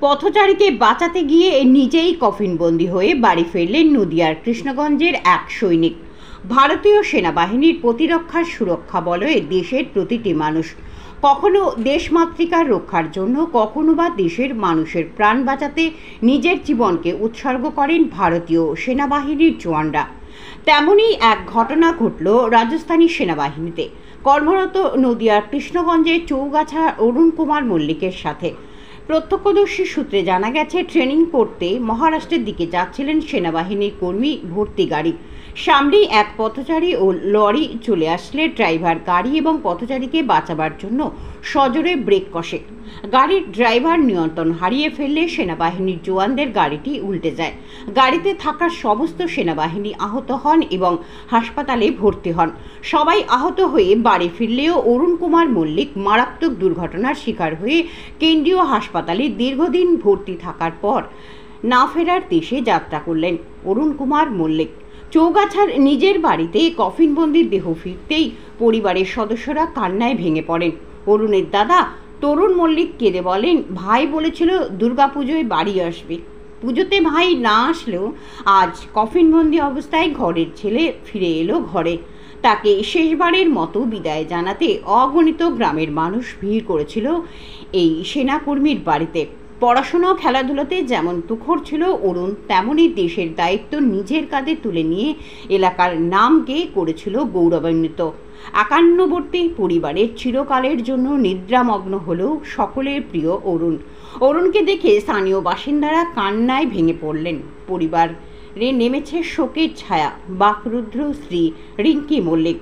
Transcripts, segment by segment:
পথচারীকে বাঁচাতে গিয়ে নিজেই কফিনবন্দি হয়ে বাড়ি ফিরলেন নদিয়ার কৃষ্ণগঞ্জের এক সৈনিক। ভারতীয় সেনাবাহিনীর প্রতিরক্ষার সুরক্ষা বলয়ে দেশের প্রতিটি মানুষ কখনো দেশমাতৃকার রক্ষার জন্য, কখনো বা দেশের মানুষের প্রাণ বাঁচাতে নিজের জীবনকে উৎসর্গ করেন ভারতীয় সেনাবাহিনীর জওয়ানরা। তেমনই এক ঘটনা ঘটল রাজস্থানী সেনাবাহিনীতে কর্মরত নদিয়ার কৃষ্ণগঞ্জের চৌগাছা অরুণ কুমার মল্লিকের সাথে। প্রত্যক্ষদর্শী সূত্রে জানা গেছে, ট্রেনিং করতে মহারাষ্ট্রের দিকে যাচ্ছিলেন সেনাবাহিনীর কর্মী ভর্তি গাড়ি। সামনেই এক পথচারী ও লরি চলে আসলে ড্রাইভার গাড়ি এবং পথচারীকে বাঁচাবার জন্য সজোরে ব্রেক কষে। গাড়ির ড্রাইভার নিয়ন্ত্রণ হারিয়ে ফেললে সেনাবাহিনীর জওয়ানদের গাড়িটি উল্টে যায়। গাড়িতে থাকা সমস্ত সেনাবাহিনী আহত হন এবং হাসপাতালে ভর্তি হন। সবাই আহত হয়ে বাড়ি ফিরলেও অরুণ কুমার মল্লিক মারাত্মক দুর্ঘটনার শিকার হয়ে কেন্দ্রীয় হাসপাতালে দীর্ঘদিন ভর্তি থাকার পর না ফেরার দেশে যাত্রা করলেন অরুণ কুমার মল্লিক। চৌগাছার নিজের বাড়িতে কফিনবন্দির দেহ ফিরতেই পরিবারের সদস্যরা কান্নায় ভেঙে পড়েন। অরুণের দাদা তরুণ মল্লিক কেঁদে বলেন, ভাই বলেছিল দুর্গাপুজোয় বাড়ি আসবে, পুজোতে ভাই না আসলেও আজ কফিনবন্দি অবস্থায় ঘরের ছেলে ফিরে এলো ঘরে। তাকে শেষবারের মতো বিদায় জানাতে অগণিত গ্রামের মানুষ ভিড় করেছিল এই সেনাকর্মীর বাড়িতে। পড়াশোনা ও খেলাধুলাতে যেমন তুখর ছিল অরুণ, তেমনই দেশের দায়িত্ব নিজের কাঁধে তুলে নিয়ে এলাকার নামকে করেছিল গৌরবান্বিত। একান্নবর্তী পরিবারের চিরকালের জন্য নিদ্রামগ্ন হলেও সকলের প্রিয় অরুণ। অরুণকে দেখে স্থানীয় বাসিন্দারা কান্নায় ভেঙে পড়লেন। পরিবারে নেমেছে শোকের ছায়া। বাকরুদ্ধ স্ত্রী রিঙ্কি মল্লিক।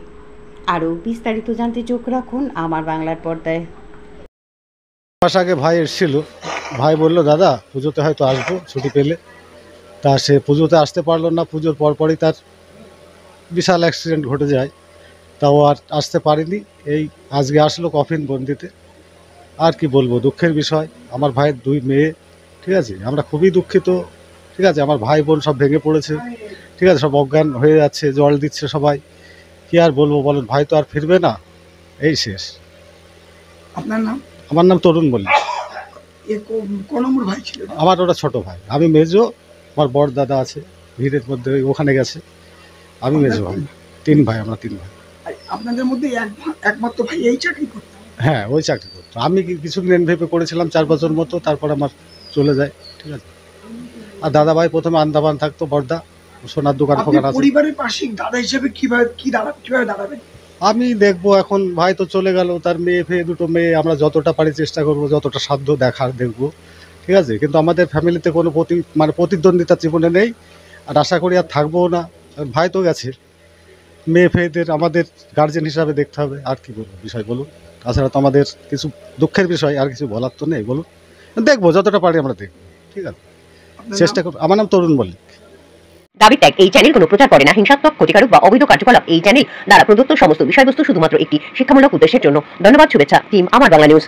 আরও বিস্তারিত জানতে চোখ রাখুন আমার বাংলার পর্দায়। মাস আগে ভাই এসেছিল, ভাই বললো দাদা পুজোতে হয়তো আসবো ছুটি পেলে। তা সে পুজোতে আসতে পারলো না, পুজোর পরপরই তার বিশাল অ্যাক্সিডেন্ট ঘটে যায়। তাও আর আসতে পারিনি, এই আজকে আসলো কফিনবন্দিতে। আর কি বলবো, দুঃখের বিষয়। আমার ভাইয়ের 2 মেয়ে, ঠিক আছে, আমরা খুবই দুঃখিত। ঠিক আছে, আমার ভাই বোন সব ভেঙে পড়েছে, ঠিক আছে, সব অজ্ঞান হয়ে যাচ্ছে, জল দিচ্ছে সবাই। কি আর বলবো বলেন, ভাই তো আর ফিরবে না, এই শেষ। আপনার নাম? আমার নাম তরুণ মল্লিক। কোন নম্বর ভাই ছিল? আমার ওটা ছোট ভাই, আমি মেজো। আমার বড় দাদা আছে ভিড়ের মধ্যে, ওখানে গেছে। আমি মেজো ভাই। 3 ভাই, আমরা 3 ভাই। আপনাদের মধ্যে একমাত্র ভাই এই চাকরি করতো? হ্যাঁ, ওই চাকরি করতো। আমি কিছুদিন এনভিপি করেছিলাম 4 বছর মতো, তারপর আমার চলে যায়, ঠিক আছে। আর দাদা ভাই প্রথমে আন্দামান থাকতো, বর্দা সোনার দোকান ফোকান আছে। পরিবারের পাশে দাদা হিসেবে কিভাবে দাঁড়াবেন? আমি দেখবো, এখন ভাই তো চলে গেল, তার মেয়ে ফেয়ে 2টো মেয়ে, আমরা যতটা পারি চেষ্টা করবো, যতটা সাধ্য দেখার দেখবো, ঠিক আছে। কিন্তু আমাদের ফ্যামিলিতে কোনো প্রতিদ্বন্দ্বিতা জীবনে নেই, আর আশা করি আর থাকবোও না। ভাই তো গেছে, মেয়ে ফেয়েদের আমাদের গার্জেন হিসাবে দেখতে হবে। আর কি বলবো বিষয় বলুন, তাছাড়া তো আমাদের কিছু দুঃখের বিষয় আর কিছু বলার তো নেই। বলুন, দেখবো যতটা পারি আমরা দেখবো, ঠিক আছে, চেষ্টা করবো। আমার নাম তরুণ মল্লিক। দাবি ত্যাগ। এই চ্যানেল কোনো প্রচার করে না হিংসাত্মক, ক্ষতিকারক বা অবৈধ কার্যকলাপ। এই চ্যানেল দ্বারা প্রদত্ত সমস্ত বিষয়বস্তু শুধুমাত্র একটি শিক্ষামূলক উদ্দেশ্যের জন্য। ধন্যবাদ। শুভেচ্ছা টিম আমার বাংলা নিউজ।